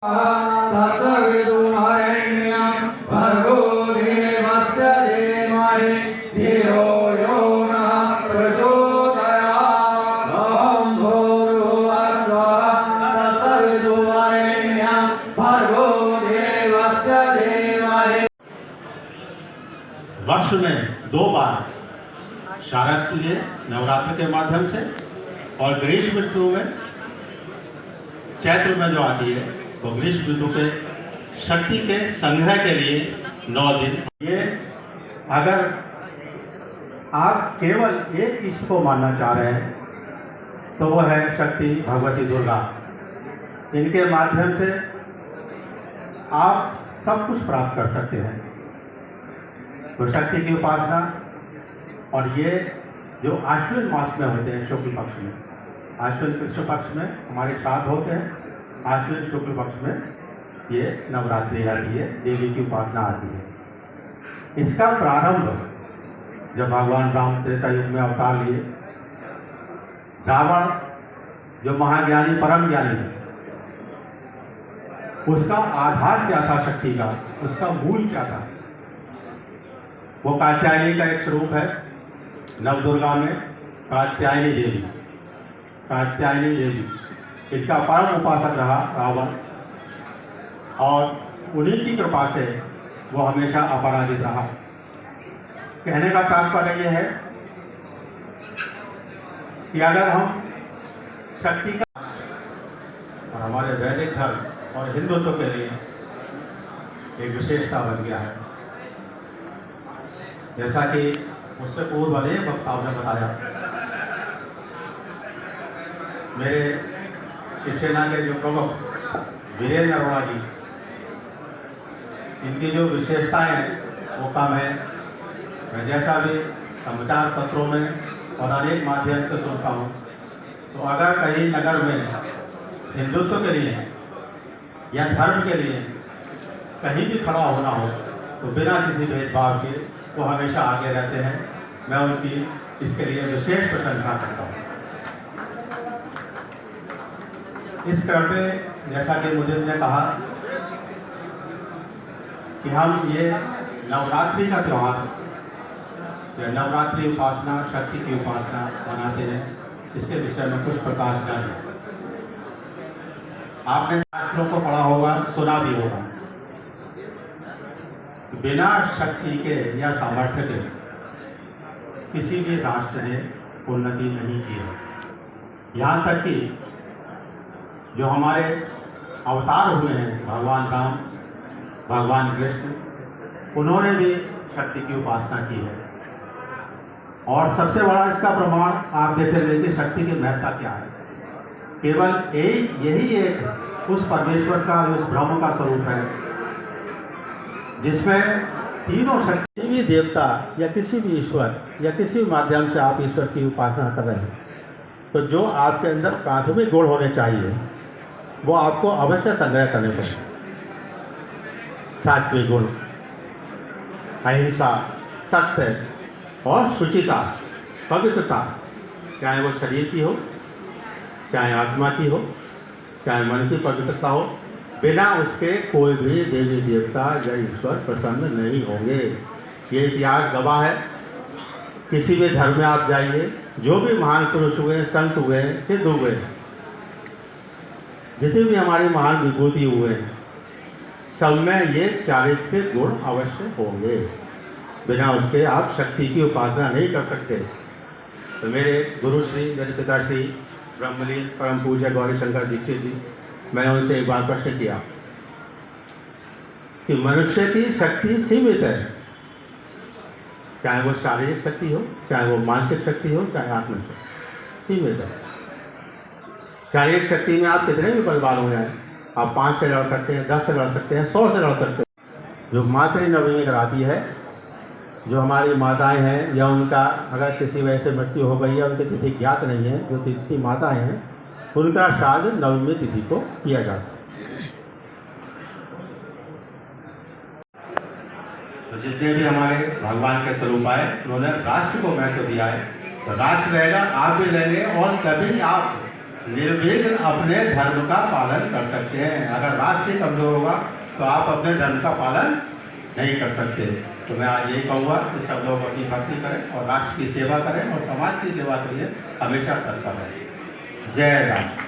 तत्सवितुर्वरेण्यं भर्गो देवस्य धीमहि धियो यो नः प्रचोदयात्। ॐ भूर्भुवस्सुवः तत्सवितुर्वरेण्यं भर्गो देवस्य धीमहि। वर्ष में 2 बार शारद पूजा नवरात्र के माध्यम से और ग्रीष्म ऋतु में चैत्र में जो आती है तो ग्रीष्म ऋतु के शक्ति के संग्रह के लिए 9 दिन। ये अगर आप केवल एक इष्ट को मानना चाह रहे हैं तो वो है शक्ति भगवती दुर्गा। इनके माध्यम से आप सब कुछ प्राप्त कर सकते हैं। तो शक्ति की उपासना और ये जो आश्विन मास में होते हैं शुक्ल पक्ष में, आश्विन कृष्ण पक्ष में हमारे श्राद्ध होते हैं, आश्विन शुक्ल पक्ष में ये नवरात्रि आती है, देवी की उपासना आती है। इसका प्रारंभ जब भगवान राम त्रेता युग में अवतार लिए, रावण जो महाज्ञानी परम ज्ञानी है, उसका आधार क्या था शक्ति का, उसका मूल क्या था? वो कात्यायनी का एक स्वरूप है। नवदुर्गा में कात्यायनी देवी, कात्यायनी देवी इनका परम उपासक रहा रावण, और उन्हीं की कृपा से वो हमेशा अपराजित रहा। कहने का तात्पर्य यह है कि अगर हम शक्ति का और हमारे वैदिक धर्म और हिंदुत्व के लिए एक विशेषता बन गया है। जैसा कि उससे पूर्व अनेक वक्ताओं ने बताया, मेरे शिवसेना के जो प्रमुख वीरेंद्र अरोड़ा जी, इनकी जो विशेषताएं हैं वो कम है। मैं जैसा भी समाचार पत्रों में और अनेक माध्यम से सुनता हूँ, तो अगर कहीं नगर में हिंदुत्व के लिए या धर्म के लिए कहीं भी खड़ा होना हो तो बिना किसी भेदभाव के वो हमेशा आगे रहते हैं। मैं उनकी इसके लिए विशेष प्रशंसा करता हूँ। इस क्रम में जैसा कि मुझे ने कहा कि हम ये नवरात्रि का त्यौहार या नवरात्रि उपासना, शक्ति की उपासना मनाते हैं, इसके विषय में कुछ प्रकाश डालें। आपने शास्त्रों को पढ़ा होगा, सुना भी होगा। बिना शक्ति के या सामर्थ्य के किसी भी राष्ट्र ने उन्नति नहीं की है। यहाँ तक कि जो हमारे अवतार हुए हैं, भगवान राम, भगवान कृष्ण, उन्होंने भी शक्ति की उपासना की है। और सबसे बड़ा इसका प्रमाण आप देखे देखिए शक्ति की महत्ता क्या है। केवल यही एक उस परमेश्वर का, उस ब्रह्म का स्वरूप है जिसमें तीनों शक्ति। किसी भी देवता या किसी भी ईश्वर या किसी भी माध्यम से आप ईश्वर की उपासना कर रहे हैं, तो जो आपके अंदर प्राथमिक गुण होने चाहिए वो आपको अवश्य संग्रह करने पड़ेंगे। सात्विक गुण, अहिंसा, सत्य और शुचिता, पवित्रता, चाहे वो शरीर की हो, चाहे आत्मा की हो, चाहे मन की पवित्रता हो, बिना उसके कोई भी देवी देवता या ईश्वर प्रसन्न नहीं होंगे। ये इतिहास गवाह है। किसी भी धर्म में आप जाइए, जो भी महान पुरुष हुए, संत हुए, सिद्ध हुए, जितने भी हमारे महान विभूति हुए, सब में ये चारित्रिक गुण अवश्य होंगे। बिना उसके आप शक्ति की उपासना नहीं कर सकते। तो मेरे गुरु श्री, मेरे पिताश्री ब्रह्मलीन परम पूज्य गौरी शंकर दीक्षित जी, मैंने उनसे एक बार प्रश्न किया कि मनुष्य की शक्ति सीमित है, चाहे वो शारीरिक शक्ति हो, चाहे वो मानसिक शक्ति हो, चाहे आत्मिक शक्ति, सीमित है। शारीरिक शक्ति में आप कितने भी बलवान हो जाए, आप 5 से लड़ सकते हैं, 10 से लड़ सकते हैं, 100 से लड़ सकते हैं। जो मातृ नवमी कराती है, जो हमारी माताएं हैं या उनका अगर किसी वजह से मृत्यु हो गई है, उनकी तिथि ज्ञात नहीं है, जो तिथि माताएं हैं उनका श्राद्ध नवमी तिथि को किया जाता है। तो जितने भी हमारे भगवान के स्वरूप आए, उन्होंने राष्ट्र को महत्व दिया है। तो राष्ट्र रहेगा, आप भी रहेंगे, और कभी आप निर्विघ्न अपने धर्म का पालन कर सकते हैं। अगर राष्ट्र ही कमजोर होगा तो आप अपने धर्म का पालन नहीं कर सकते। तो मैं आज यही कहूँगा कि सब लोग अपनी भक्ति करें और राष्ट्र की सेवा करें और समाज की सेवा के लिए हमेशा तत्पर रहें। जय राम।